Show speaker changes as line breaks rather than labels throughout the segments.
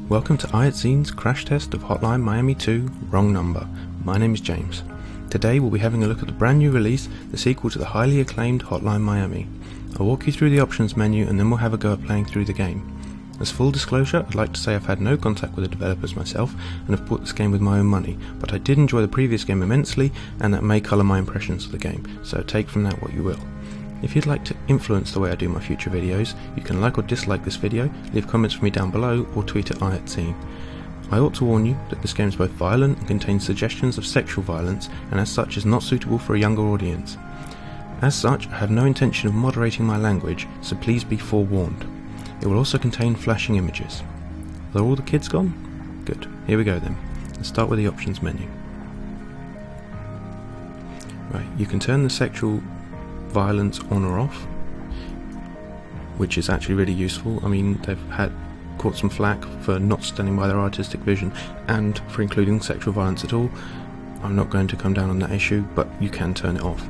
Welcome to iAtScene's crash test of Hotline Miami 2, Wrong Number. My name is James. Today we'll be having a look at the brand new release, the sequel to the highly acclaimed Hotline Miami. I'll walk you through the options menu and then we'll have a go at playing through the game. As full disclosure, I'd like to say I've had no contact with the developers myself and have bought this game with my own money, but I did enjoy the previous game immensely and that may colour my impressions of the game, so take from that what you will. If you'd like to influence the way I do my future videos, you can like or dislike this video, leave comments for me down below, or tweet at iAtScene. I ought to warn you that this game is both violent and contains suggestions of sexual violence, and as such is not suitable for a younger audience. As such, I have no intention of moderating my language, so please be forewarned. It will also contain flashing images. Are all the kids gone? Good, here we go then. Let's start with the options menu. Right, you can turn the sexual violence on or off, which is actually really useful. I mean, they've caught some flack for not standing by their artistic vision and for including sexual violence at all. I'm not going to come down on that issue, but you can turn it off.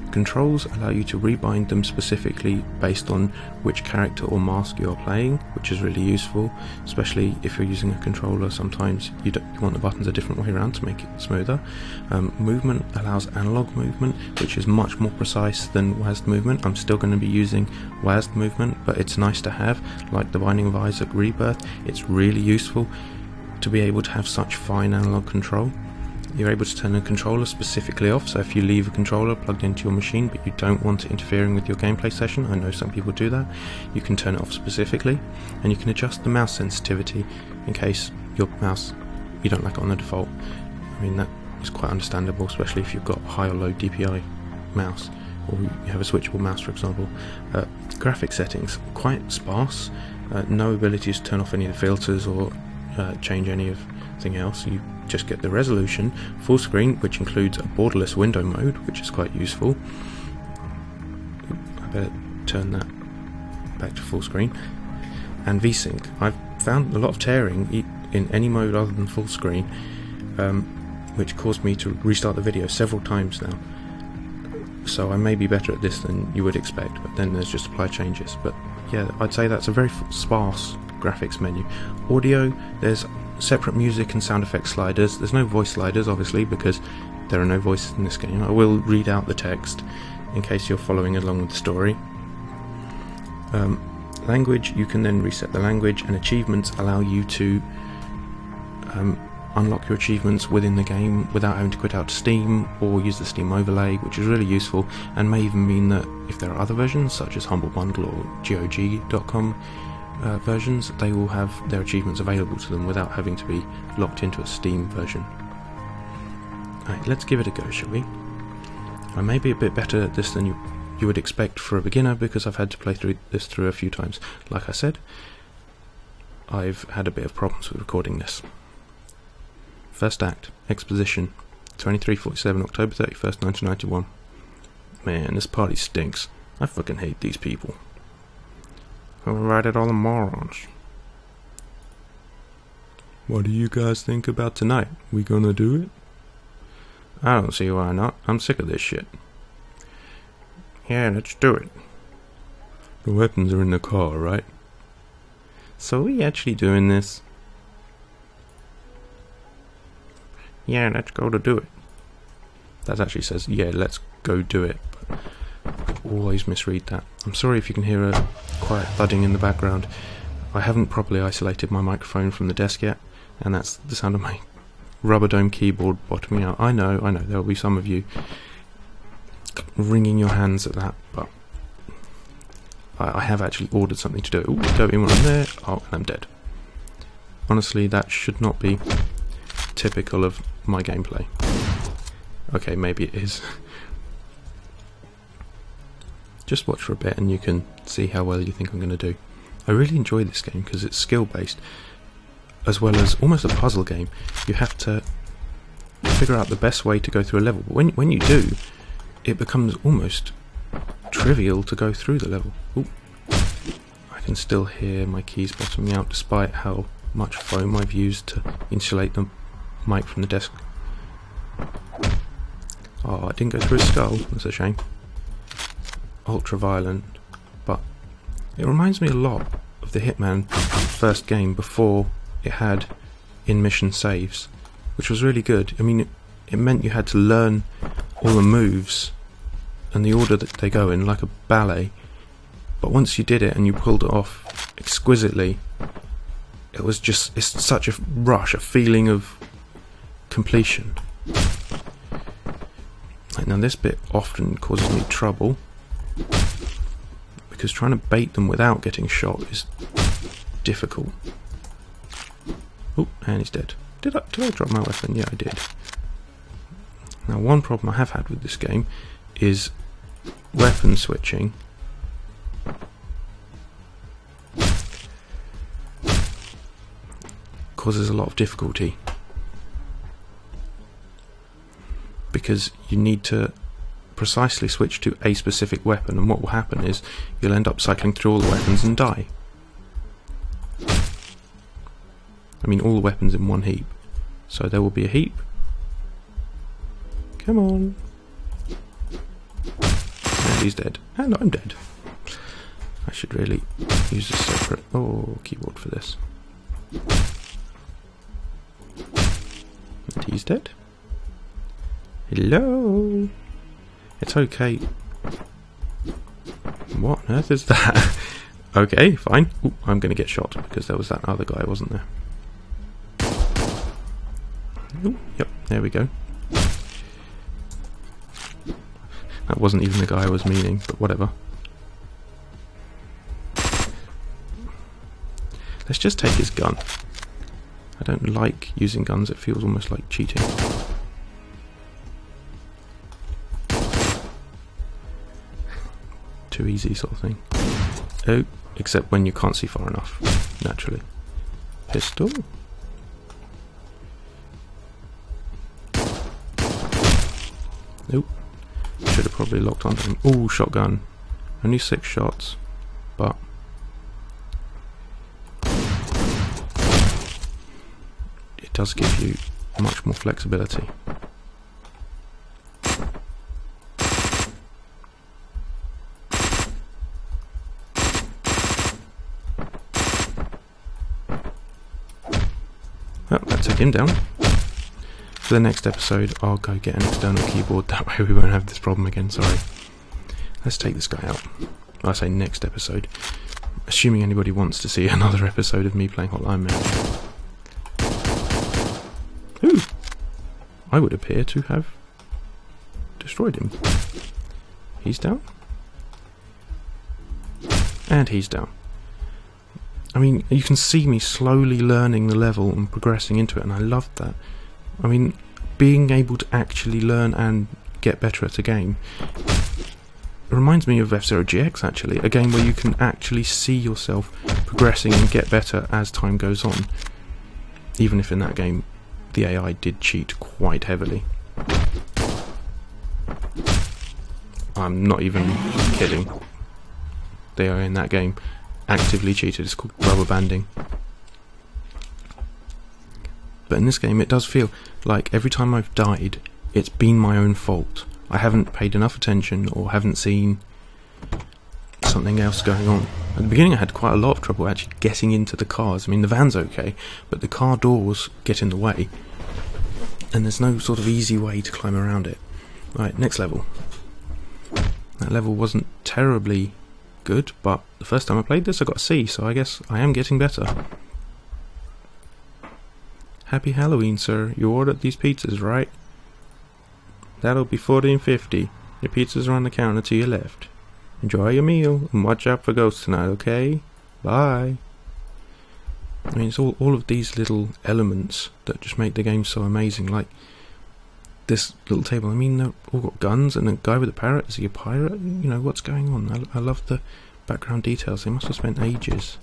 Controls allow you to rebind them specifically based on which character or mask you are playing, which is really useful, especially if you're using a controller. Sometimes you want the buttons a different way around to make it smoother. Movement allows analog movement, which is much more precise than WASD movement. I'm still going to be using WASD movement, but it's nice to have, like the Binding of Isaac Rebirth. It's really useful to be able to have such fine analog control. You're able to turn the controller specifically off, so if you leave a controller plugged into your machine but you don't want it interfering with your gameplay session, I know some people do that, you can turn it off specifically, and you can adjust the mouse sensitivity in case your mouse, you don't like it on the default. I mean, that is quite understandable, especially if you've got high or low DPI mouse, or you have a switchable mouse for example. Graphic settings, quite sparse, no ability to turn off any of the filters or change anything else. You just get the resolution, full screen, which includes a borderless window mode, which is quite useful. I better turn that back to full screen. And VSync. I've found a lot of tearing in any mode other than full screen, which caused me to restart the video several times now. So I may be better at this than you would expect, but then there's just apply changes. But yeah, I'd say that's a very sparse graphics menu. Audio, there's separate music and sound effects sliders. There's no voice sliders obviously because there are no voices in this game. I will read out the text in case you're following along with the story. Language, you can then reset the language, and achievements allow you to unlock your achievements within the game without having to quit out to Steam or use the Steam overlay, which is really useful and may even mean that if there are other versions such as Humble Bundle or GOG.com versions, they will have their achievements available to them without having to be locked into a Steam version. Right, let's give it a go, shall we? I may be a bit better at this than you would expect for a beginner because I've had to play this through a few times. Like I said, I've had a bit of problems with recording this. First act, exposition, 23:47, October 31st, 1991. Man, this party stinks. I fucking hate these people. Who invited all the morons? What do you guys think about tonight? We gonna do it? I don't see why not. I'm sick of this shit. Yeah, let's do it. The weapons are in the car, right? So are we actually doing this? Yeah, let's go to do it. That actually says, yeah, let's go do it. But I always misread that. I'm sorry if you can hear a quiet thudding in the background. I haven't properly isolated my microphone from the desk yet, and that's the sound of my rubber dome keyboard bottoming out. I know, there will be some of you wringing your hands at that, but I have actually ordered something to do. Ooh, go in when I'm there. Oh, and I'm dead. Honestly, that should not be typical of my gameplay. Okay, maybe it is. Just watch for a bit and you can see how well you think I'm going to do. I really enjoy this game because it's skill based as well as almost a puzzle game. You have to figure out the best way to go through a level, but when you do, it becomes almost trivial to go through the level. Ooh. I can still hear my keys bottoming out despite how much foam I've used to insulate the mic from the desk. Oh, I didn't go through his skull, that's a shame. Ultra violent, but it reminds me a lot of the Hitman first game before it had in-mission saves, which was really good. I mean, it meant you had to learn all the moves and the order that they go in, like a ballet. But once you did it and you pulled it off exquisitely, it was just, it's such a rush, a feeling of completion. Like, now this bit often causes me trouble, because trying to bait them without getting shot is difficult. Oh, and he's dead. Did I drop my weapon? Yeah, I did. Now, one problem I have had with this game is weapon switching. Causes a lot of difficulty, because you need to precisely switch to a specific weapon, and what will happen is you'll end up cycling through all the weapons and die. I mean, all the weapons in one heap. So there will be a heap. Come on. And he's dead. And I'm dead. I should really use a separate keyboard for this. And he's dead. Hello. It's okay. What on earth is that? Okay, fine. Ooh, I'm going to get shot because there was that other guy, wasn't there? Ooh, yep, there we go. That wasn't even the guy I was meaning, but whatever. Let's just take his gun. I don't like using guns, it feels almost like cheating. Too easy sort of thing. Oh, except when you can't see far enough, naturally. Pistol. Nope. Should have probably locked onto him. Ooh, shotgun. Only 6 shots, but it does give you much more flexibility. Well, that took him down. For the next episode, I'll go get an external keyboard, that way we won't have this problem again, sorry. Let's take this guy out. I say next episode, assuming anybody wants to see another episode of me playing Hotline Miami. Ooh! I would appear to have destroyed him. He's down. And he's down. I mean, you can see me slowly learning the level and progressing into it, and I loved that. I mean, being able to actually learn and get better at a game. It reminds me of F-Zero GX, actually, a game where you can actually see yourself progressing and get better as time goes on. Even if in that game the AI did cheat quite heavily. I'm not even kidding. The AI in that game actively cheated. It's called rubber banding. But in this game it does feel like every time I've died, it's been my own fault. I haven't paid enough attention or haven't seen something else going on. At the beginning I had quite a lot of trouble actually getting into the cars. I mean, the van's okay, but the car doors get in the way, and there's no sort of easy way to climb around it. Right, next level. That level wasn't terribly good, but the first time I played this I got a C, so I guess I am getting better. Happy Halloween, sir. You ordered these pizzas, right? That'll be $14.50. Your pizza's are on the counter to your left. Enjoy your meal, and watch out for ghosts tonight, okay? Bye. I mean, it's all of these little elements that just make the game so amazing. Like, this little table, I mean, they've all got guns, and the guy with the parrot, is he a pirate? You know, what's going on? I love the background details. They must have spent ages.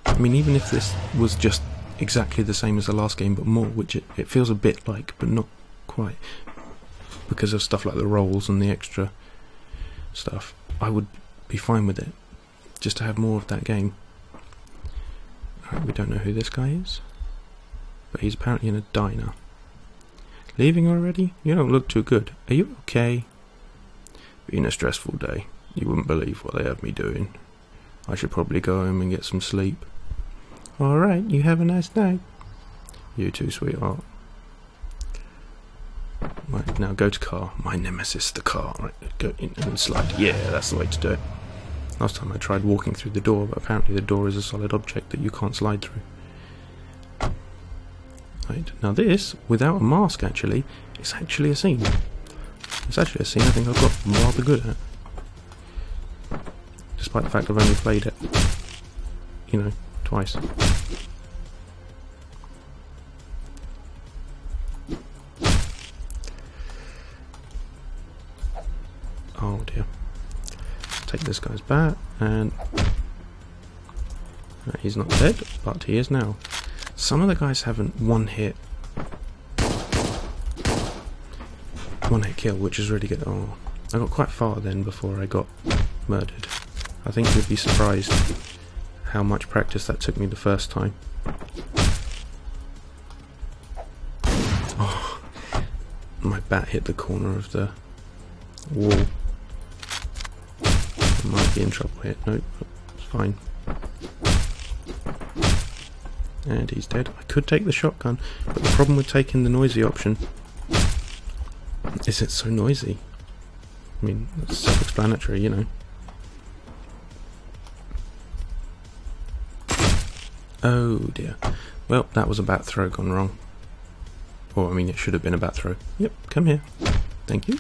I mean, even if this was just exactly the same as the last game but more, which it feels a bit like, but not quite, because of stuff like the rolls and the extra stuff, I would be fine with it, just to have more of that game. We don't know who this guy is, but he's apparently in a diner. Leaving already? You don't look too good. Are you okay? Been a stressful day. You wouldn't believe what they have me doing. I should probably go home and get some sleep. Alright, you have a nice night. You too, sweetheart. Right, now go to car. My nemesis, the car. Right, go in and slide. Yeah, that's the way to do it. Last time I tried walking through the door, but apparently the door is a solid object that you can't slide through. Right, now this, without a mask actually, is actually a scene. It's actually a scene I think I've got rather good at. Despite the fact I've only played it, you know, twice. Oh dear. Take this guy's bat, and he's not dead, but he is now. Some of the guys haven't one hit kill, which is really good. Oh, I got quite far then before I got murdered. I think you'd be surprised how much practice that took me the first time. Oh, my bat hit the corner of the wall. I might be in trouble here. Nope, it's fine. And he's dead. I could take the shotgun, but the problem with taking the noisy option is it's so noisy. I mean, it's self-explanatory, you know. Oh dear. Well, that was a bat throw gone wrong. Or, I mean, it should have been a bat throw. Yep, come here. Thank you.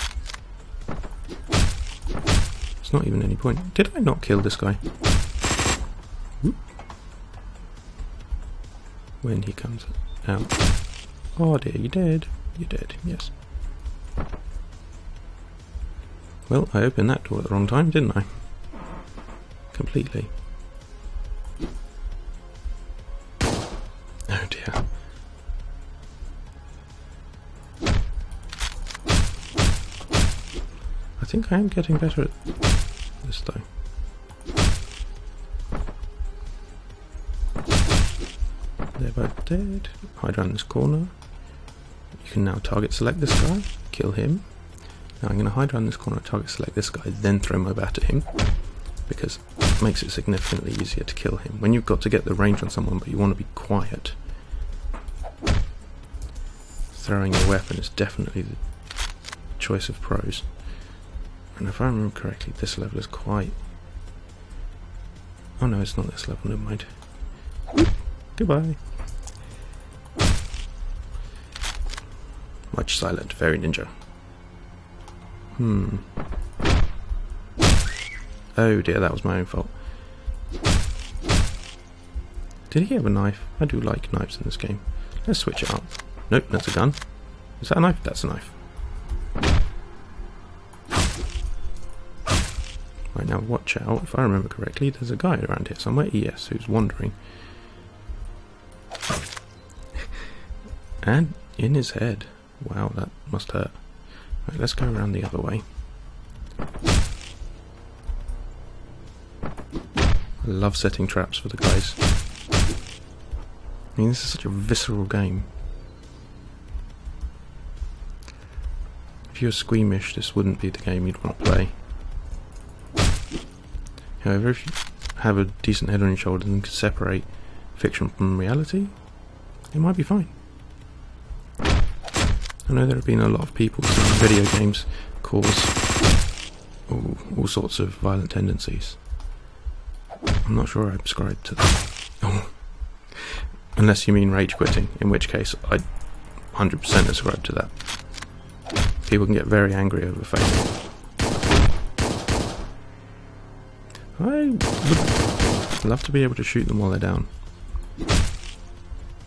It's not even any point. Did I not kill this guy? Whoop. When he comes out. Oh dear, you dead. You're dead, yes. Well, I opened that door at the wrong time, didn't I? Completely. Oh dear. I think I am getting better at this though. They're both dead. Hide around this corner. You can now target select this guy, kill him. Now I'm going to hide around this corner, target select this guy, then throw my bat at him, because it makes it significantly easier to kill him. When you've got to get the range on someone but you want to be quiet, throwing your weapon is definitely the choice of pros. And if I remember correctly, this level is quite... Oh no, it's not this level, never mind. Goodbye. Much silent, very ninja. Oh dear, that was my own fault. Did he have a knife? I do like knives in this game. Let's switch it up. Nope, that's a gun. Is that a knife? That's a knife. Right, now watch out. If I remember correctly, there's a guy around here somewhere. Yes, who's wandering. And in his head. Wow, that must hurt. Right, let's go around the other way. I love setting traps for the guys. I mean, this is such a visceral game. If you're squeamish, this wouldn't be the game you'd want to play. However, if you have a decent head on your shoulders and can separate fiction from reality, it might be fine. I know there have been a lot of people saying video games cause all sorts of violent tendencies. I'm not sure I subscribe to that. Oh. Unless you mean rage quitting, in which case I 100% subscribe to that. People can get very angry over failing. I would love to be able to shoot them while they're down.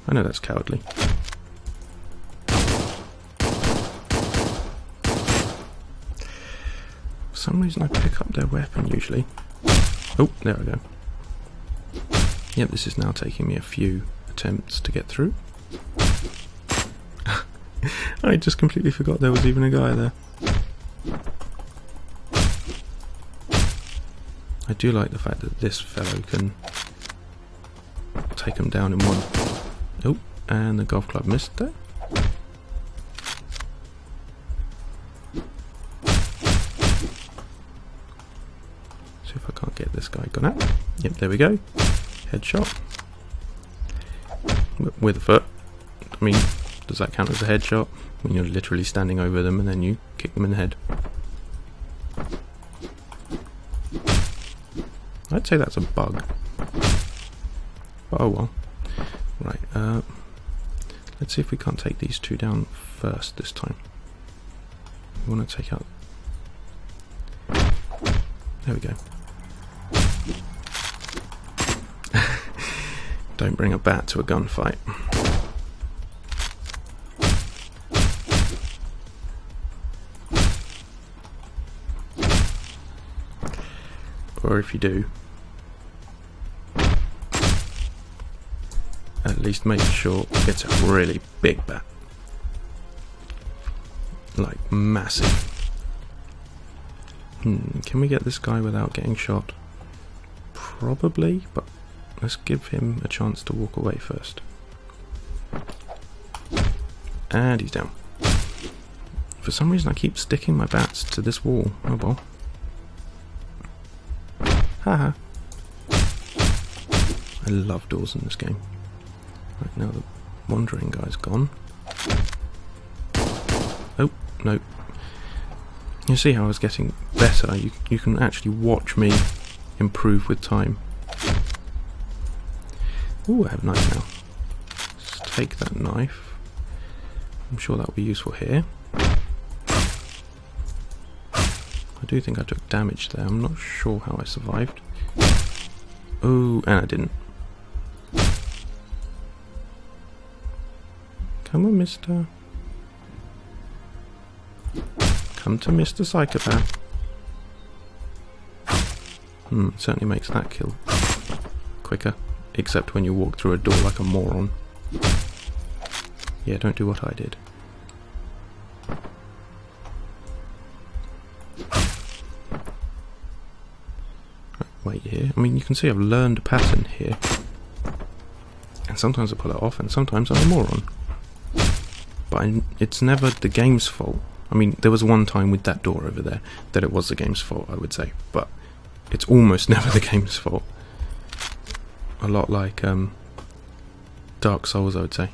I know that's cowardly. For some reason I pick up their weapon usually. Oh, there I go. Yep, this is now taking me a few attempts to get through. I just completely forgot there was even a guy there. I do like the fact that this fellow can take him down in one. Oh, and the golf club missed there. See if I can't get this guy gone out. Yep, there we go. Headshot. with a foot. I mean, does that count as a headshot? When you're literally standing over them and then you kick them in the head. I'd say that's a bug. But oh well. Right, let's see if we can't take these two down first this time. We want to take out... There we go. Don't bring a bat to a gunfight. Or if you do, at least make sure it's a really big bat. Like massive. Can we get this guy without getting shot? Probably, but let's give him a chance to walk away first. And he's down. For some reason I keep sticking my bats to this wall. Oh well. Haha. I love doors in this game. Right, now the wandering guy's gone. Oh, no. You see how I was getting better? You can actually watch me improve with time. Ooh, I have a knife now. Let's take that knife. I'm sure that will be useful here. I do think I took damage there. I'm not sure how I survived. Oh, and I didn't. Come on, mister. Come to Mr. Psychopath. Certainly makes that kill quicker. Except when you walk through a door like a moron. Yeah, don't do what I did. Wait here. I mean, you can see I've learned a pattern here. And sometimes I pull it off, and sometimes I'm a moron. But it's never the game's fault. I mean, there was one time with that door over there that it was the game's fault, I would say. But it's almost never the game's fault. A lot like Dark Souls, I would say.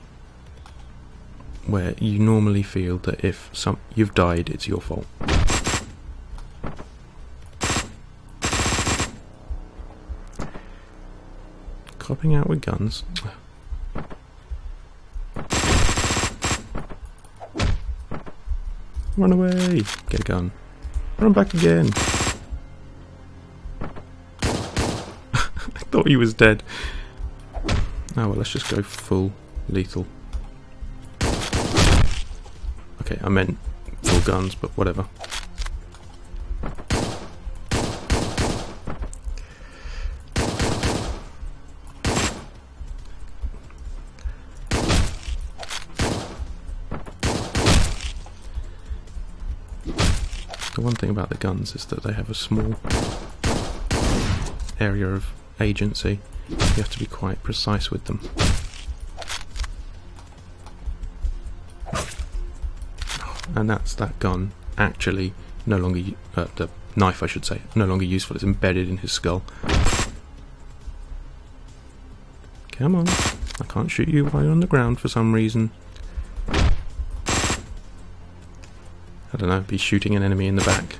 Where you normally feel that if you've died, it's your fault. Copping out with guns. Run away! Get a gun. Run back again! I thought he was dead. Oh well, let's just go full lethal. Okay, I meant full guns, but whatever. The one thing about the guns is that they have a small area of agency. You have to be quite precise with them. And that's that gun actually no longer, the knife I should say, no longer useful. It's embedded in his skull. Come on, I can't shoot you while you're on the ground for some reason. I don't know, be shooting an enemy in the back.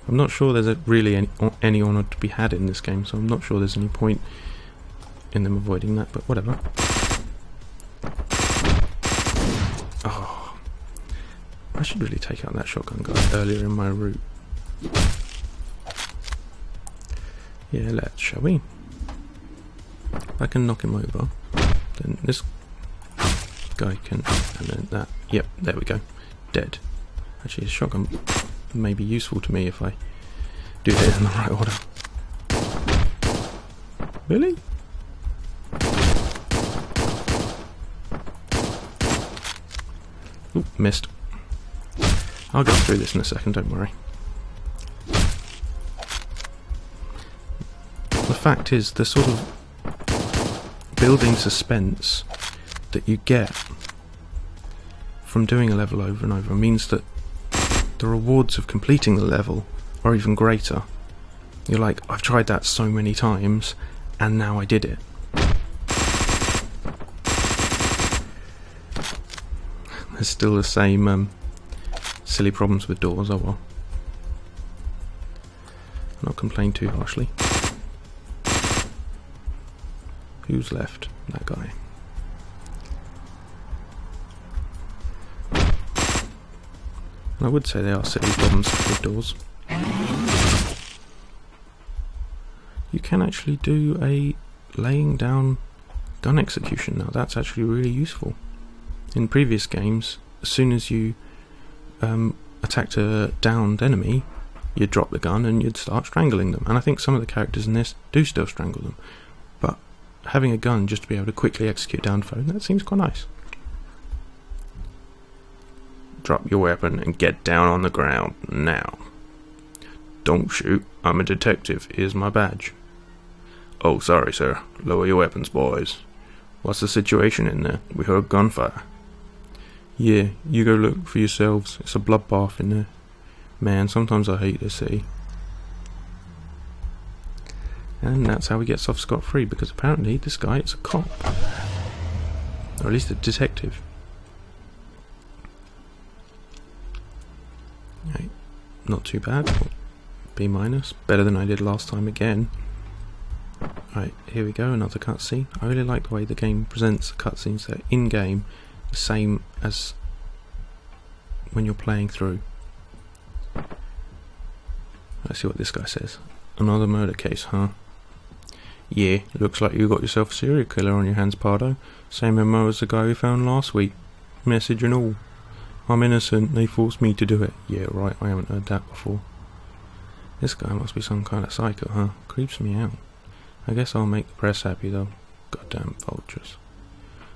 I'm not sure there's really any honour to be had in this game, so I'm not sure there's any point in them avoiding that, but whatever. Oh, I should really take out that shotgun guy earlier in my route. Yeah, let's, shall we? If I can knock him over, then this guy can, and then that, yep, there we go, dead. Actually, a shotgun may be useful to me if I do it in the right order. Really? Oop, missed. I'll get through this in a second, don't worry. The fact is, the sort of building suspense that you get from doing a level over and over means that the rewards of completing the level are even greater. You're like, I've tried that so many times, and now I did it. There's still the same silly problems with doors. Oh well. Not complain too harshly. Who's left? That guy. I would say there are silly problems with doors. You can actually do a laying down gun execution now. That's actually really useful. In previous games, as soon as you attacked a downed enemy, you'd drop the gun and you'd start strangling them. And I think some of the characters in this do still strangle them. But having a gun just to be able to quickly execute down foe, that seems quite nice. Drop your weapon and get down on the ground now. Don't shoot, I'm a detective, here's my badge. Oh, sorry sir, lower your weapons boys. What's the situation in there? We heard gunfire. Yeah, you go look for yourselves, it's a bloodbath in there. Man, sometimes I hate this city. And that's how he gets off scot-free, because apparently this guy is a cop. Or at least a detective. Right, not too bad. B-, better than I did last time again. Right, here we go, another cutscene. I really like the way the game presents cutscenes. They're in-game, the same as when you're playing through. Let's see what this guy says. Another murder case, huh? Yeah, looks like you got yourself a serial killer on your hands, Pardo. Same MO as the guy we found last week. Message and all. I'm innocent, they forced me to do it. Yeah, right, I haven't heard that before. This guy must be some kind of psycho, huh? Creeps me out. I guess I'll make the press happy though. Goddamn vultures.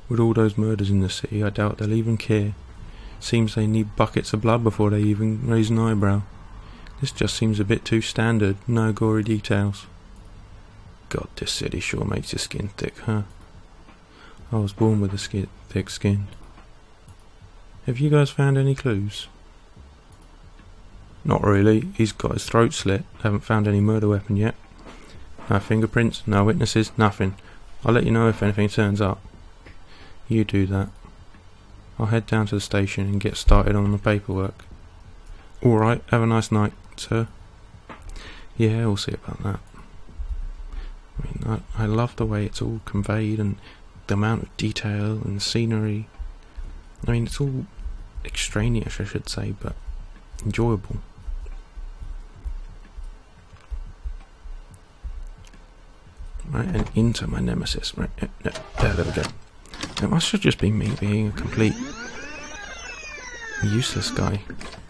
With all those murders in the city, I doubt they'll even care. Seems they need buckets of blood before they even raise an eyebrow. This just seems a bit too standard, no gory details. God, this city sure makes your skin thick, huh? I was born with a thick skin. Have you guys found any clues? Not really, he's got his throat slit, haven't found any murder weapon yet. No fingerprints, no witnesses, nothing. I'll let you know if anything turns up. You do that. I'll head down to the station and get started on the paperwork. Alright, have a nice night, sir. Yeah, we'll see about that. I mean, I love the way it's all conveyed and the amount of detail and scenery. I mean, it's all extraneous, I should say, but enjoyable. Right, and into my nemesis. Right, there we go. It must have just been me being a complete useless guy.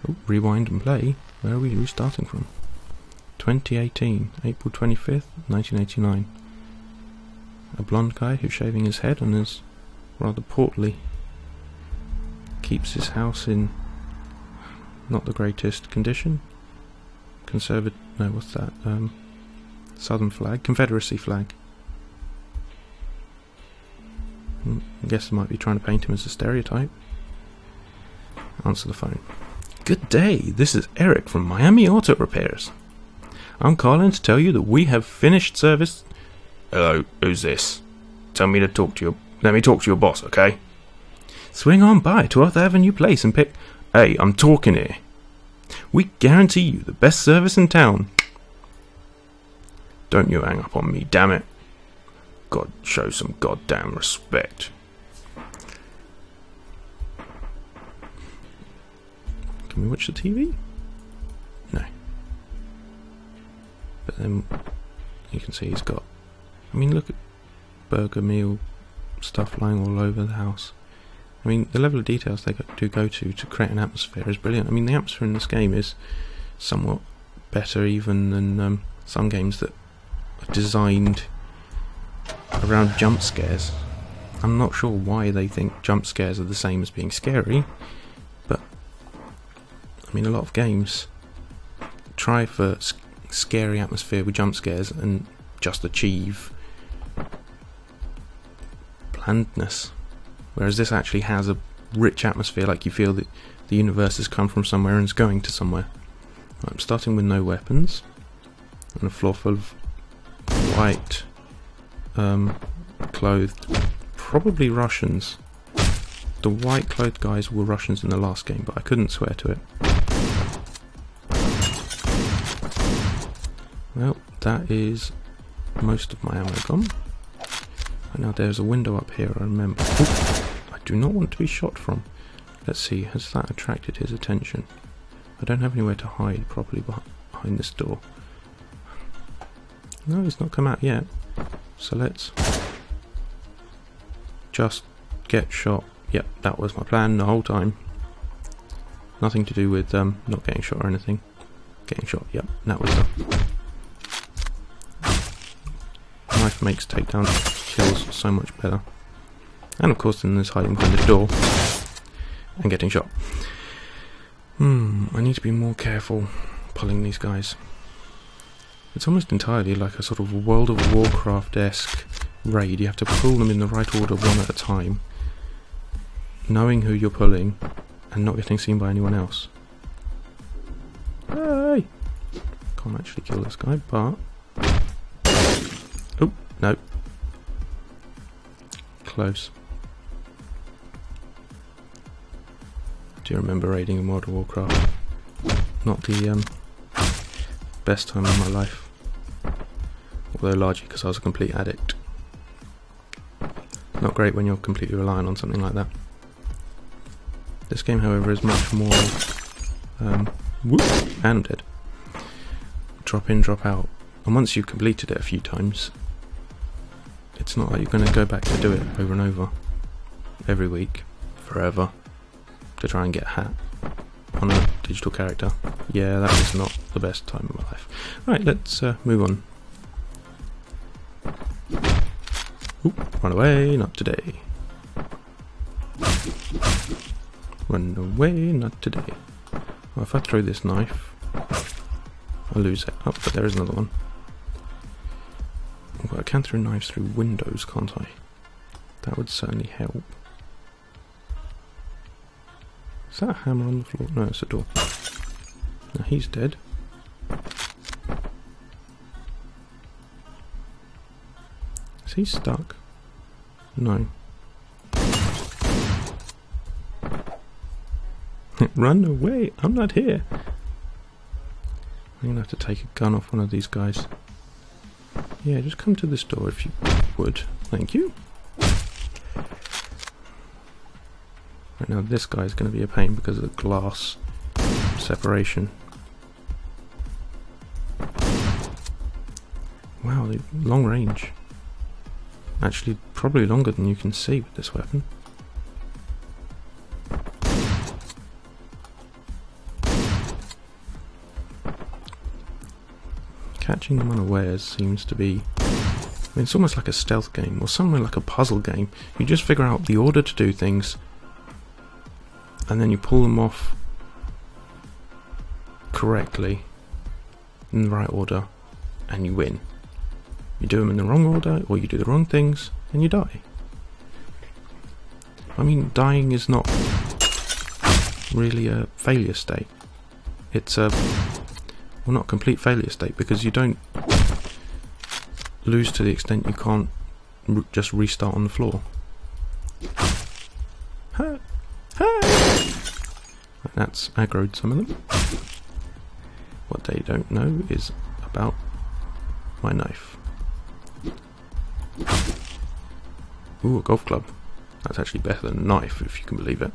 Oh, rewind and play. Where are we restarting from? 2018, April 25th, 1989. A blonde guy who's shaving his head and is rather portly. Keeps his house in not the greatest condition. No, what's that? Southern flag, Confederacy flag. I guess they might be trying to paint him as a stereotype. Answer the phone. Good day, this is Eric from Miami Auto Repairs. I'm calling to tell you that we have finished service. Hello, who's this? Let me talk to your boss, okay? Swing on by 12th Avenue Place and pick... Hey, I'm talking here. We guarantee you the best service in town. Don't you hang up on me, damn it. God, show some goddamn respect. Can we watch the TV? No. But then you can see he's got... I mean, look at burger meal stuff lying all over the house. I mean, the level of details they do go to create an atmosphere is brilliant. I mean, the atmosphere in this game is somewhat better even than some games that are designed around jump scares. I'm not sure why they think jump scares are the same as being scary, but I mean, a lot of games try for scary atmosphere with jump scares and just achieve blandness. Whereas this actually has a rich atmosphere, like you feel that the universe has come from somewhere and is going to somewhere. I'm starting with no weapons, and a floor full of white, clothed, probably Russians. the white clothed guys were Russians in the last game, but I couldn't swear to it. Well, that is most of my ammo gone. And now there's a window up here, I remember. Ooh, I do not want to be shot from. Let's see, has that attracted his attention? I don't have anywhere to hide properly behind this door. No, he's not come out yet. So let's just get shot. Yep, that was my plan the whole time. Nothing to do with not getting shot or anything. Getting shot, yep, that was the... Knife makes takedown kills so much better. And of course then there's hiding behind the door and getting shot. I need to be more careful pulling these guys. It's almost entirely like a sort of World of Warcraft-esque raid. You have to pull them in the right order one at a time, knowing who you're pulling and not getting seen by anyone else. Hey! Can't actually kill this guy, but... Oh, no. Close. Do you remember raiding in World of Warcraft? Not the best time of my life. Although largely because I was a complete addict. Not great when you're completely reliant on something like that. This game, however, is much more... whoop, and I'm dead. Drop in, drop out. And once you've completed it a few times, it's not like you're going to go back to do it over and over. Every week. Forever. To try and get a hat on a digital character. Yeah, that is not the best time of my life. Right, let's move on. Oop, run away, not today. Run away, not today. Well, if I throw this knife, I'll lose it. Oh, but there is another one. Well, I can throw knives through windows, can't I? That would certainly help. Is that a hammer on the floor? No, it's a door. Now he's dead. Is he stuck? No. Run away! I'm not here! I'm gonna have to take a gun off one of these guys. Yeah, just come to this door if you would. Thank you. Right now this guy's going to be a pain because of the glass separation. Wow, long range. Actually, probably longer than you can see with this weapon. Catching them unawares seems to be... I mean, it's almost like a stealth game, or somewhere like a puzzle game. You just figure out the order to do things, and then you pull them off correctly, in the right order, and you win. You do them in the wrong order, or you do the wrong things, and you die. I mean, dying is not really a failure state. It's a... well, not complete failure state, because you don't lose to the extent you can't just restart on the floor. Ha! Ha! That's aggroed some of them. What they don't know is about my knife. Ooh, a golf club. That's actually better than a knife, if you can believe it.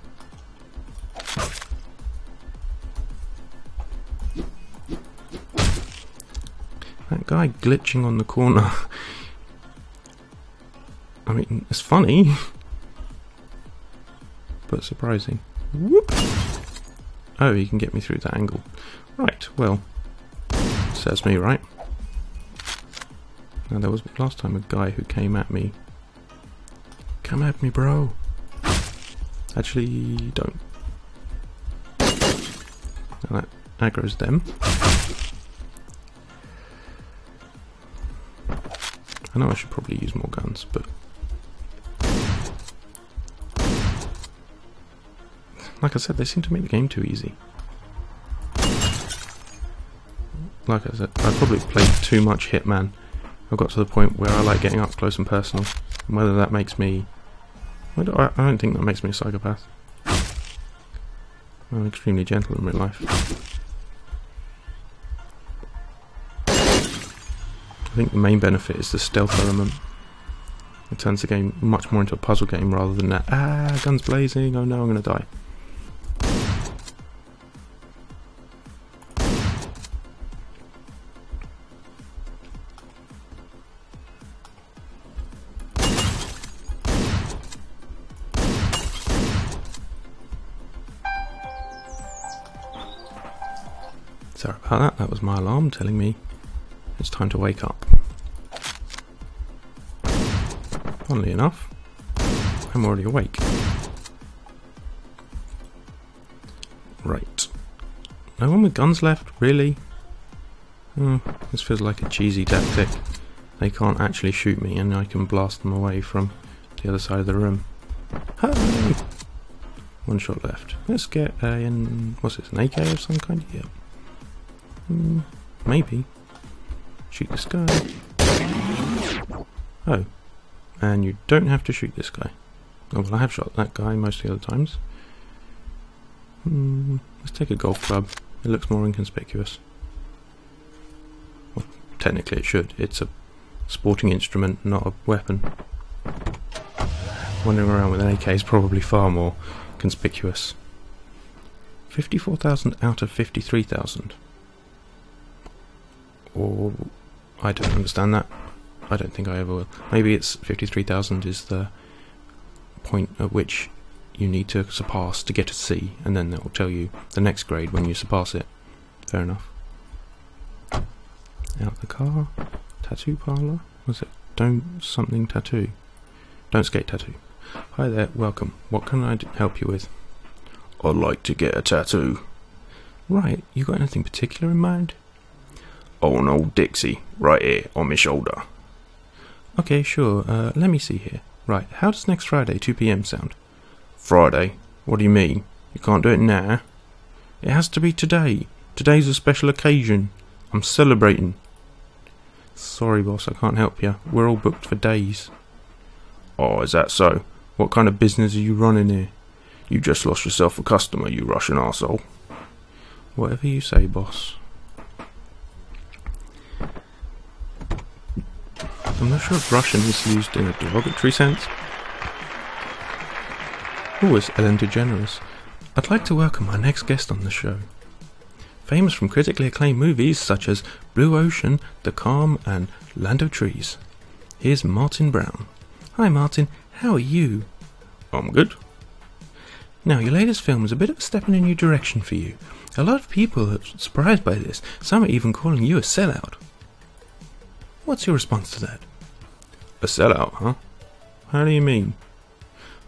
That guy glitching on the corner. I mean, it's funny, but surprising. Whoop. Oh, he can get me through that angle. Right, well, says me, right? Now, there was last time a guy who came at me. Come at me, bro. Actually, don't. Now that aggroes them. I know I should probably use more guns, but... like I said, they seem to make the game too easy. Like I said, I probably played too much Hitman. I've got to the point where I like getting up close and personal. And whether that makes me... I don't think that makes me a psychopath. I'm extremely gentle in real life. I think the main benefit is the stealth element. It turns the game much more into a puzzle game rather than that, guns blazing, oh no, I'm gonna die. Sorry about that, that was my alarm telling me it's time to wake up. Funnily enough, I'm already awake. Right. No one with guns left? Really? This feels like a cheesy tactic. They can't actually shoot me and I can blast them away from the other side of the room. Hey! One shot left. Let's get what's this, an AK of some kind? Yeah. Maybe. Shoot this guy. Oh. And you don't have to shoot this guy. Oh, well, I have shot that guy most of the other times. Let's take a golf club. It looks more inconspicuous. Well, technically it should. It's a sporting instrument, not a weapon. Wandering around with an AK is probably far more conspicuous. 54,000 out of 53,000. Or I don't understand that. I don't think I ever will. Maybe it's 53,000 is the point at which you need to surpass to get a C, and then that will tell you the next grade when you surpass it. Fair enough. Out the car. Tattoo parlour. Was it? Don't something tattoo. Don't skate tattoo. Hi there, welcome. What can I help you with? I'd like to get a tattoo. Right, you got anything particular in mind? Oh, an old Dixie, right here, on my shoulder. Okay, sure, let me see here. Right, how does next Friday, 2 PM sound? Friday? What do you mean? You can't do it now? It has to be today. Today's a special occasion. I'm celebrating. Sorry, boss, I can't help you. We're all booked for days. Oh, is that so? What kind of business are you running here? You just lost yourself a customer, you Russian arsehole. Whatever you say, boss. I'm not sure if Russian is used in a derogatory sense. Oh, it's Ellen DeGeneres. I'd like to welcome our next guest on the show. Famous from critically acclaimed movies such as Blue Ocean, The Calm and Land of Trees. Here's Martin Brown. Hi Martin, how are you? I'm good. Now, your latest film is a bit of a step in a new direction for you. A lot of people are surprised by this. Some are even calling you a sellout. What's your response to that? A sellout, huh? How do you mean?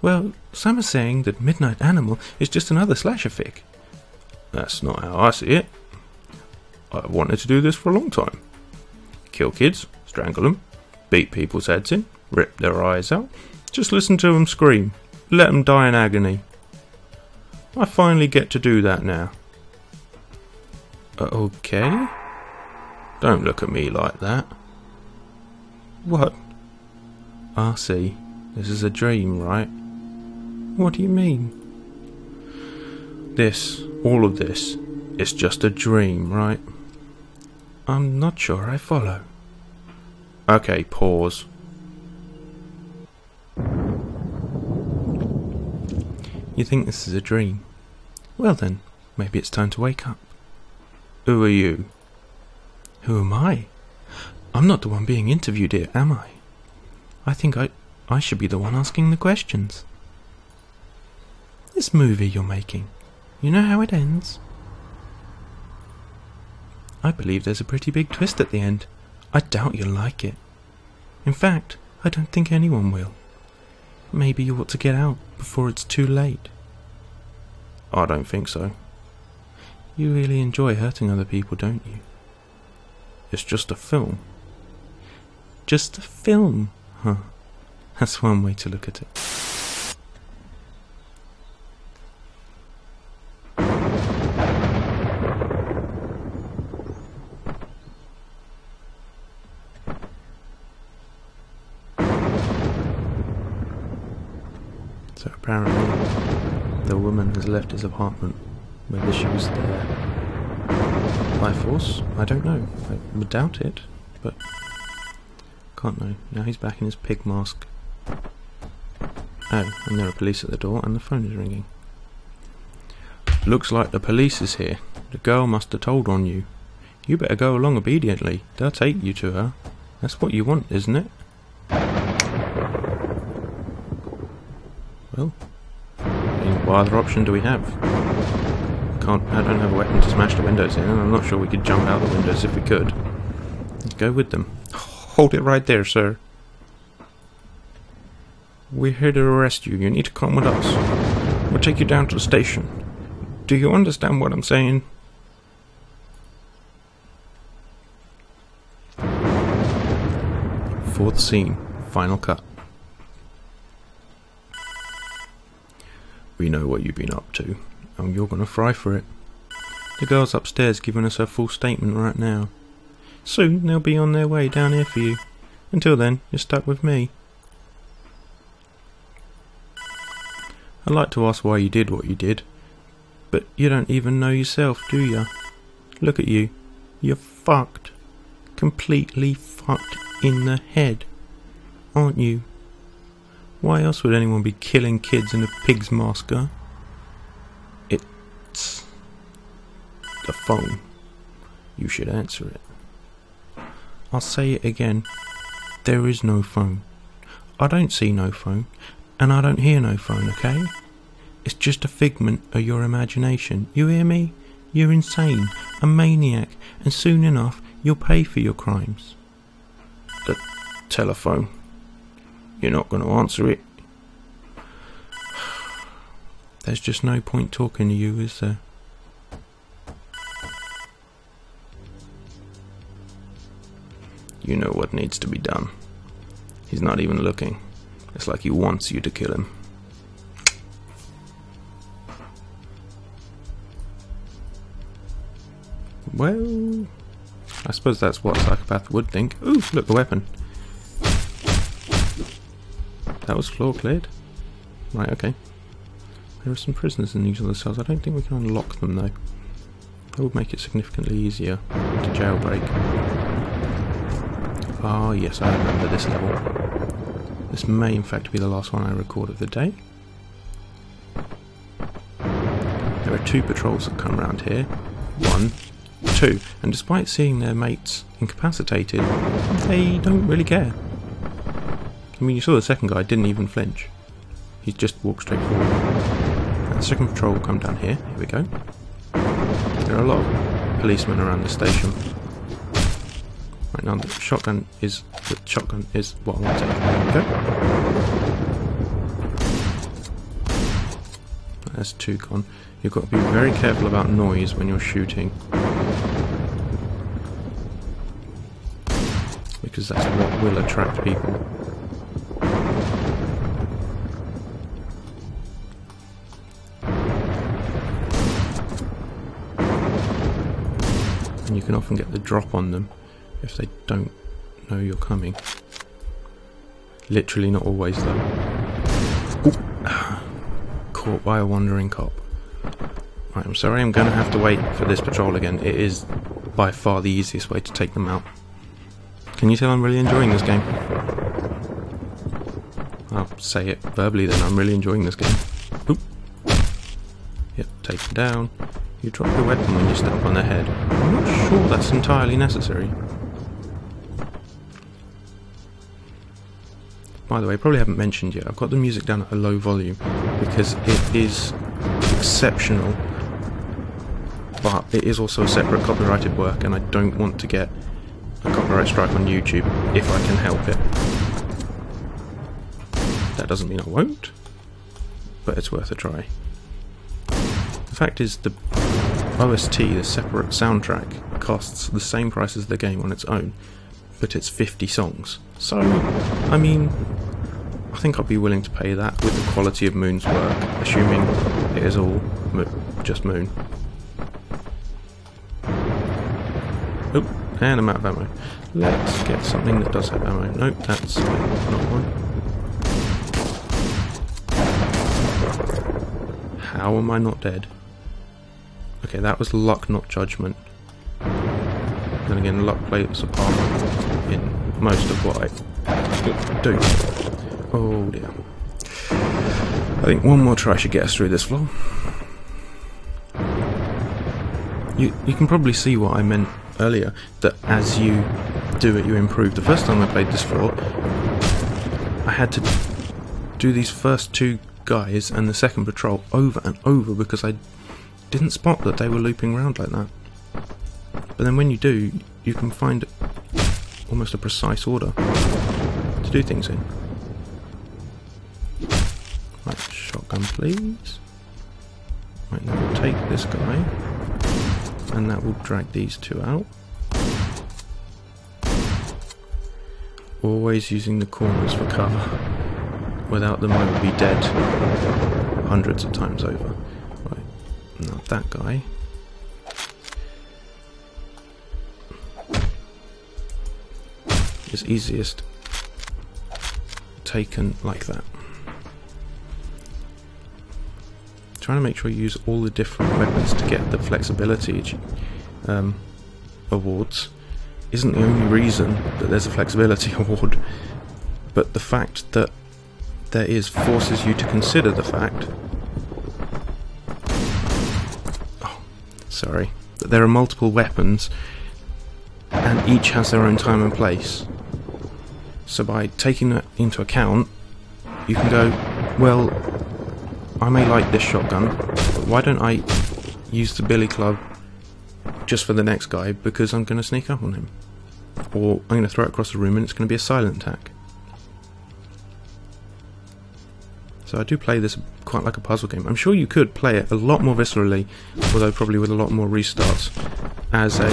Well, some are saying that Midnight Animal is just another slasher fic. That's not how I see it. I've wanted to do this for a long time. Kill kids, strangle them, beat people's heads in, rip their eyes out, just listen to them scream, let them die in agony. I finally get to do that now. Okay? Don't look at me like that. What? I see. This is a dream, right? What do you mean? This, all of this, is just a dream, right? I'm not sure I follow. Okay, pause. You think this is a dream? Well then, maybe it's time to wake up. Who are you? Who am I? I'm not the one being interviewed here, am I? I think I should be the one asking the questions. This movie you're making, you know how it ends? I believe there's a pretty big twist at the end. I doubt you'll like it. In fact, I don't think anyone will. Maybe you ought to get out before it's too late. I don't think so. You really enjoy hurting other people, don't you? It's just a film. Just a film, huh? That's one way to look at it. So apparently the woman has left his apartment. Whether she was there by force, I don't know. I would doubt it, but can't know. Now he's back in his pig mask. Oh, and there are police at the door and the phone is ringing. Looks like the police is here. The girl must have told on you. You better go along obediently. They'll take you to her. That's what you want, isn't it? Well, what other option do we have? I don't have a weapon to smash the windows in, and I'm not sure we could jump out the windows if we could. Let's go with them. Hold it right there, sir. We're here to arrest you. You need to come with us. We'll take you down to the station. Do you understand what I'm saying? Fourth scene. Final cut. We know what you've been up to, and you're gonna fry for it. The girl's upstairs giving us her full statement right now. Soon they'll be on their way down here for you. Until then, you're stuck with me. I'd like to ask why you did what you did, but you don't even know yourself, do ya? Look at you. You're fucked. Completely fucked in the head, aren't you? Why else would anyone be killing kids in a pig's mask, huh? It's the phone. You should answer it. I'll say it again. There is no phone. I don't see no phone, and I don't hear no phone, okay? It's just a figment of your imagination. You hear me? You're insane, a maniac, and soon enough you'll pay for your crimes. The telephone. You're not going to answer it. There's just no point talking to you, is there? You know what needs to be done. He's not even looking. It's like he wants you to kill him. Well, I suppose that's what a psychopath would think. Ooh, look, the weapon. That was floor cleared. Right, okay. There are some prisoners in these other cells. I don't think we can unlock them though. That would make it significantly easier to jailbreak. Ah, yes, I remember this level. This may in fact be the last one I record of the day. There are 2 patrols that come around here. 1, 2. And despite seeing their mates incapacitated, they don't really care. I mean, you saw the second guy didn't even flinch. He just walked straight forward. And the second patrol will come down here. Here we go. There are a lot of policemen around the station. Right now, the shotgun is what I want to take. There we go. There's 2 gone. You've got to be very careful about noise when you're shooting, because that's what will attract people. And you can often get the drop on them if they don't know you're coming. Literally not always though. Caught by a wandering cop. Right, I'm sorry, I'm going to have to wait for this patrol again. It is by far the easiest way to take them out. Can you tell I'm really enjoying this game? I'll say it verbally then, I'm really enjoying this game. Oop. Yep, take them down. You drop your weapon when you step on their head. I'm not sure that's entirely necessary. By the way, I probably haven't mentioned yet, I've got the music down at a low volume because it is exceptional, but it is also a separate copyrighted work and I don't want to get a copyright strike on YouTube if I can help it. That doesn't mean I won't, but it's worth a try. The fact is, the OST, the separate soundtrack, costs the same price as the game on its own, but it's 50 songs. So, I mean, I think I'd be willing to pay that with the quality of Moon's work, assuming it is all just Moon. Oh, and I'm out of ammo. Let's get something that does have ammo. Nope, that's not one. How am I not dead? Okay, that was luck, not judgment. Then again, luck plays a part in most of what I do. Oh dear. I think one more try should get us through this floor. You can probably see what I meant earlier, that as you do it, you improve. The first time I played this floor, I had to do these first two guys and the second patrol over and over because I didn't spot that they were looping around like that. But then when you do, you can find almost a precise order to do things in. Right, shotgun please. Right, now we'll take this guy, and that will drag these two out. Always using the corners for cover. Without them I would be dead hundreds of times over. Right, now that guy. Is easiest taken like that. Trying to make sure you use all the different weapons to get the flexibility awards isn't the only reason that there's a flexibility award, but the fact that there is forces you to consider the fact that there are multiple weapons and each has their own time and place. So by taking that into account, you can go, well, I may like this shotgun, but why don't I use the billy club just for the next guy because I'm going to sneak up on him? Or I'm going to throw it across the room and it's going to be a silent attack. So I do play this quite like a puzzle game. I'm sure you could play it a lot more viscerally, although probably with a lot more restarts, as a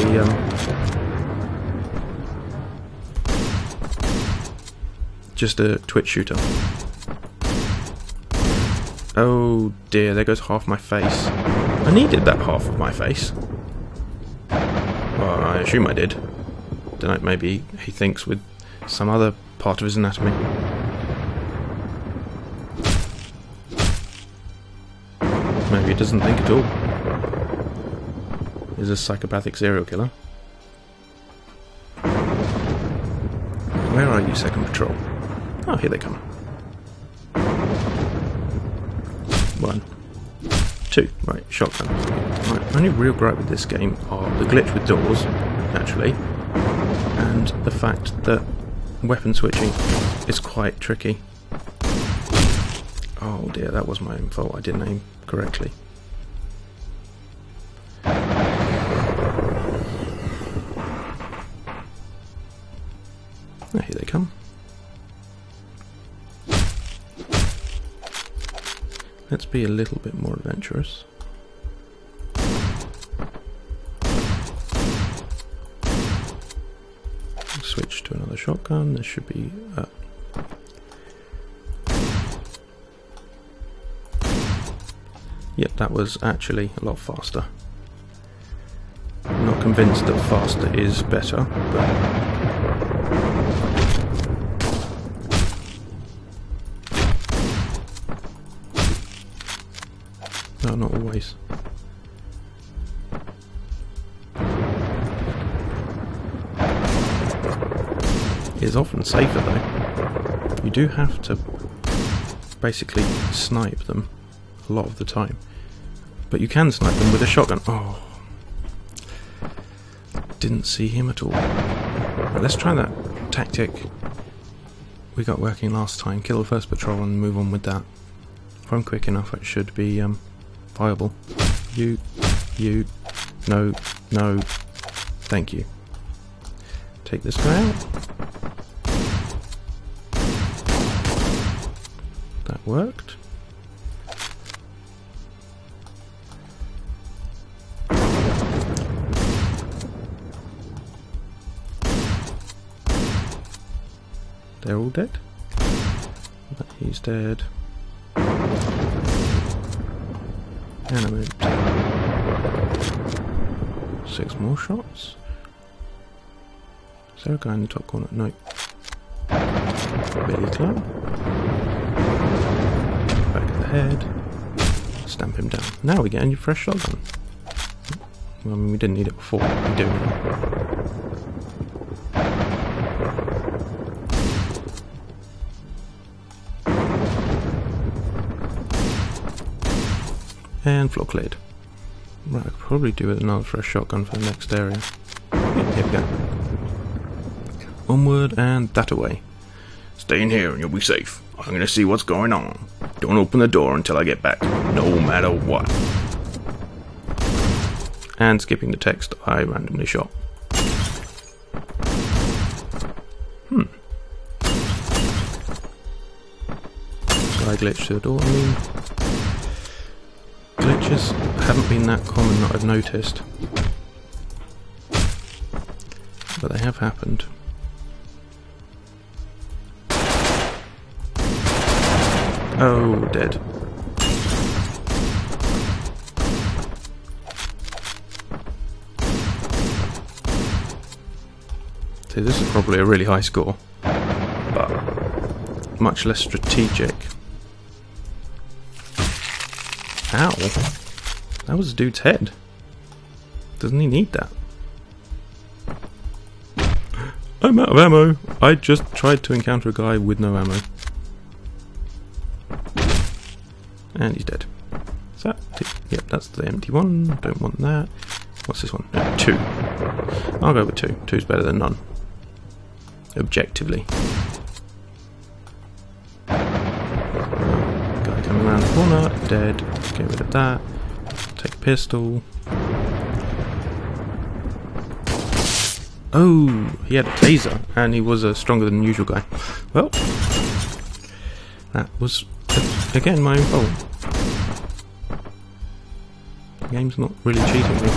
just a twitch shooter. Oh dear, there goes half my face. I needed that half of my face. Well, I assume I did. Don't know, maybe he thinks with some other part of his anatomy. Maybe he doesn't think at all. He's a psychopathic serial killer. Where are you, second patrol? Oh, here they come. 1, 2, right, shotgun. My only real gripe with this game are the glitch with doors, naturally, and the fact that weapon switching is quite tricky. Oh dear, that was my own fault, I didn't aim correctly. Oh, here they come. Let's be a little bit more adventurous. Switch to another shotgun. There should be yep, that was actually a lot faster. I'm not convinced that faster is better, but no, not always. It is often safer though. You do have to basically snipe them a lot of the time. But you can snipe them with a shotgun. Oh. Didn't see him at all. Right, let's try that tactic we got working last time. Kill the first patrol and move on with that. If I'm quick enough, it should be viable. You, no, thank you. Take this guy out. That worked. They're all dead. He's dead. And I'm empty. 6 more shots. Is there a guy in the top corner? No. Billy club. Back of the head. stamp him down. Now we get a new fresh shotgun. Well, I mean, we didn't need it before, we do now. And floor cleared. Right, I could probably do with another fresh shotgun for the next area. Yeah, here we go. Onward and that away.
Stay in here and you'll be safe. I'm gonna see what's going on. Don't open the door until I get back, no matter what.
And skipping the text I randomly shot. Guy glitch through the door. I mean, glitches haven't been that common that I've noticed. But they have happened. Oh, dead. So this is probably a really high score, but much less strategic. Ow! That was a dude's head. Doesn't he need that? I'm out of ammo! I just tried to encounter a guy with no ammo. And he's dead. Is that? Yep, that's the empty one. Don't want that. What's this one? 2. I'll go with 2. 2's better than none. Objectively. Guy coming around the corner. Dead. Get rid of that. Take a pistol. Oh, he had a taser, and he was a stronger than usual guy. Well, that was, again, my own fault. The game's not really cheating me.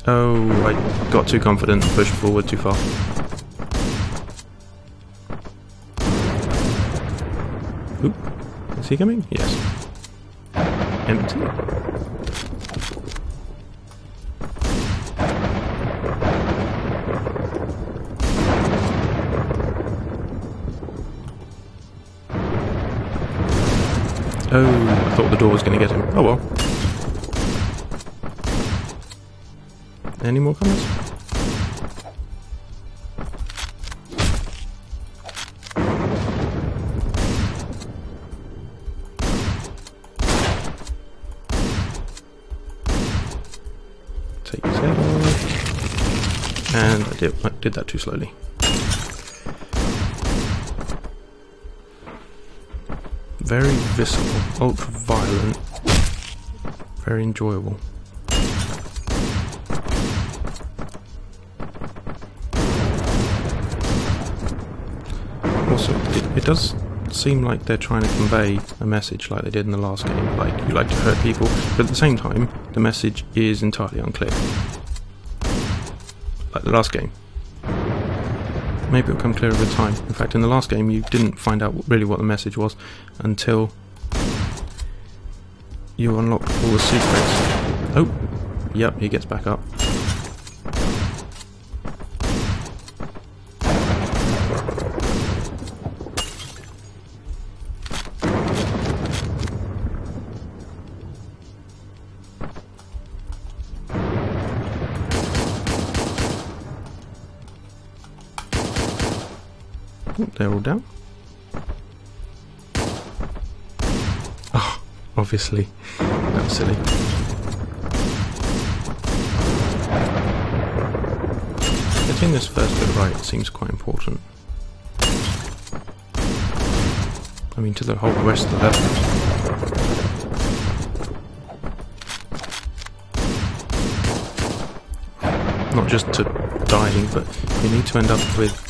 Oh, I got too confident and pushed forward too far. Oop, is he coming? Yes. Empty. Oh, I thought the door was going to get him. Oh well. Any more comers? Take his head off. And I did that too slowly. Very visceral, ultra violent, very enjoyable. Also, it does seem like they're trying to convey a message like they did in the last game, like you like to hurt people, but at the same time, the message is entirely unclear. Like the last game. Maybe it'll come clearer with time. In fact, in the last game, you didn't find out really what the message was until you unlocked all the secrets. Oh, yep, he gets back up. They're all down. Oh, obviously. That was silly. Getting this first bit right seems quite important. I mean, to the whole rest of the level. Not just to dying, but you need to end up with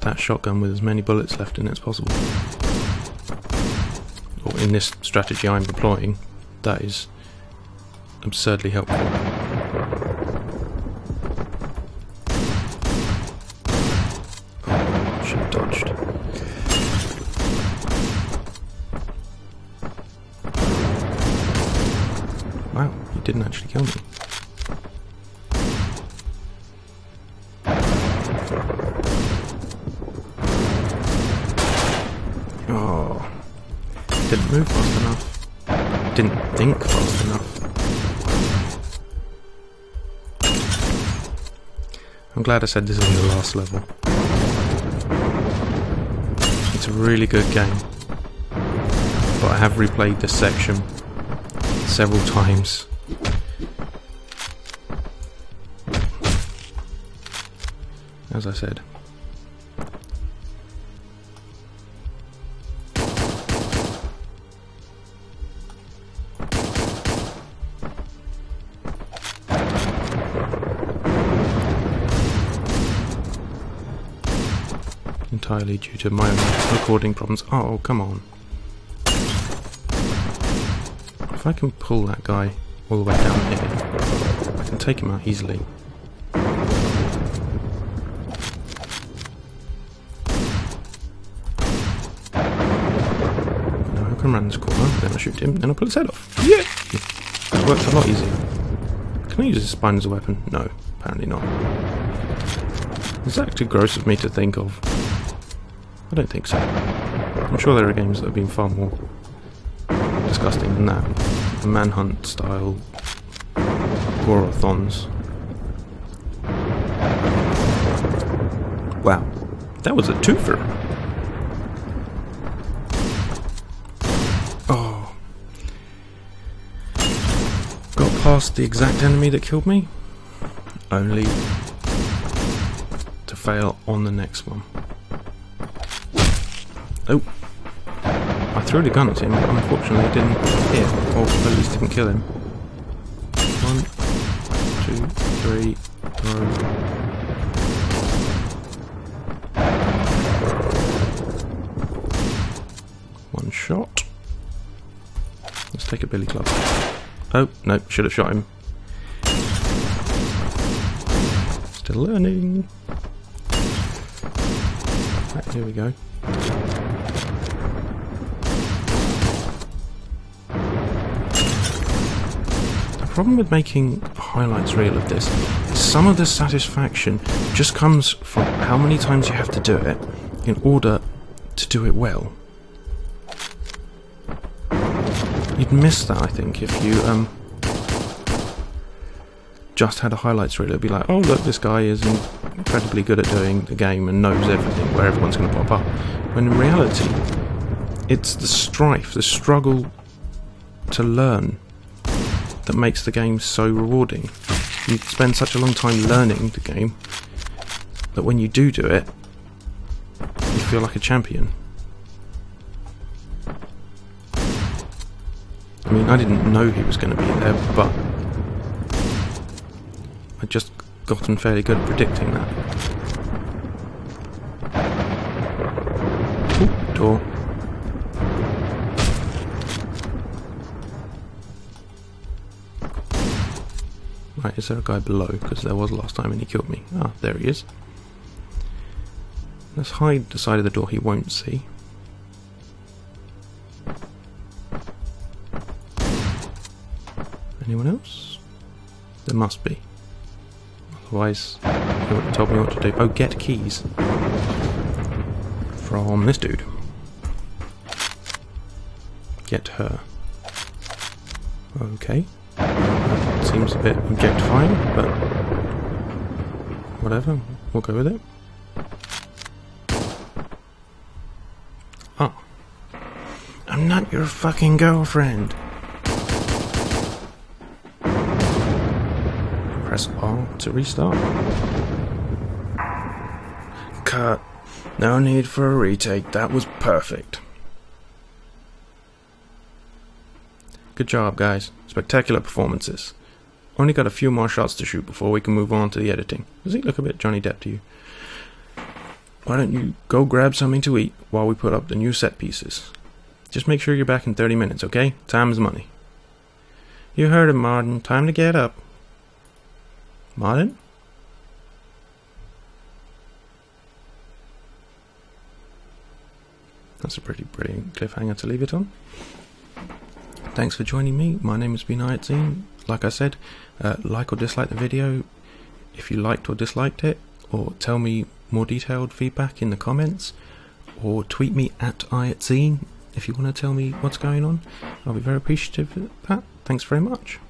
that shotgun with as many bullets left in it as possible. Or in this strategy I'm deploying, that is absurdly helpful. Oh, should have dodged. Wow, he didn't actually kill me. Didn't move fast enough. Didn't think fast enough. I'm glad I said this is the last level. It's a really good game, but I have replayed this section several times. As I said. Entirely due to my own recording problems. Oh, come on. If I can pull that guy all the way down here, I can take him out easily. Now I can run this corner, then I shoot him, then I pull his head off. Yeah! That works a lot easier. Can I use his spine as a weapon? No, apparently not. It's actually gross of me to think of. I don't think so. I'm sure there are games that have been far more disgusting than that. The Manhunt style Gorothons. Wow, that was a twofer. Oh. Got past the exact enemy that killed me, only to fail on the next one. Oh, I threw the gun at him, but unfortunately it didn't hit, or at least didn't kill him. 1, 2, 3, throw. One shot. Let's take a billy club. Oh, no, should have shot him. Still learning. Right, here we go. The problem with making a highlights reel of this is some of the satisfaction just comes from how many times you have to do it in order to do it well. You'd miss that, I think, if you just had a highlights reel. It'd be like, oh look, this guy is incredibly good at doing the game and knows everything, where everyone's going to pop up. When in reality, it's the strife, the struggle to learn that makes the game so rewarding. You spend such a long time learning the game that when you do it, you feel like a champion. I mean, I didn't know he was going to be there, but I'd just gotten fairly good at predicting that. Ooh, door. Right, is there a guy below? Because there was last time and he killed me. Ah, there he is. Let's hide the side of the door he won't see. Anyone else? There must be. Otherwise, he would have told me what to do. Oh, get keys. From this dude. Get her. Okay. Seems a bit objectifying, but whatever, we'll go with it. Oh. I'm not your fucking girlfriend. Press R to restart.
Cut. No need for a retake, that was perfect.
Good job, guys. Spectacular performances. Only got a few more shots to shoot before we can move on to the editing. Does he look a bit Johnny Depp to you? Why don't you go grab something to eat while we put up the new set pieces? Just make sure you're back in 30 minutes, okay? Time is money. You heard him, Martin. Time to get up. Martin? That's a pretty brilliant cliffhanger to leave it on. Thanks for joining me. My name has been Untitled. Like I said, like or dislike the video if you liked or disliked it, or tell me more detailed feedback in the comments, or tweet me at Untitled if you want to tell me what's going on, I'll be very appreciative of that. Thanks very much.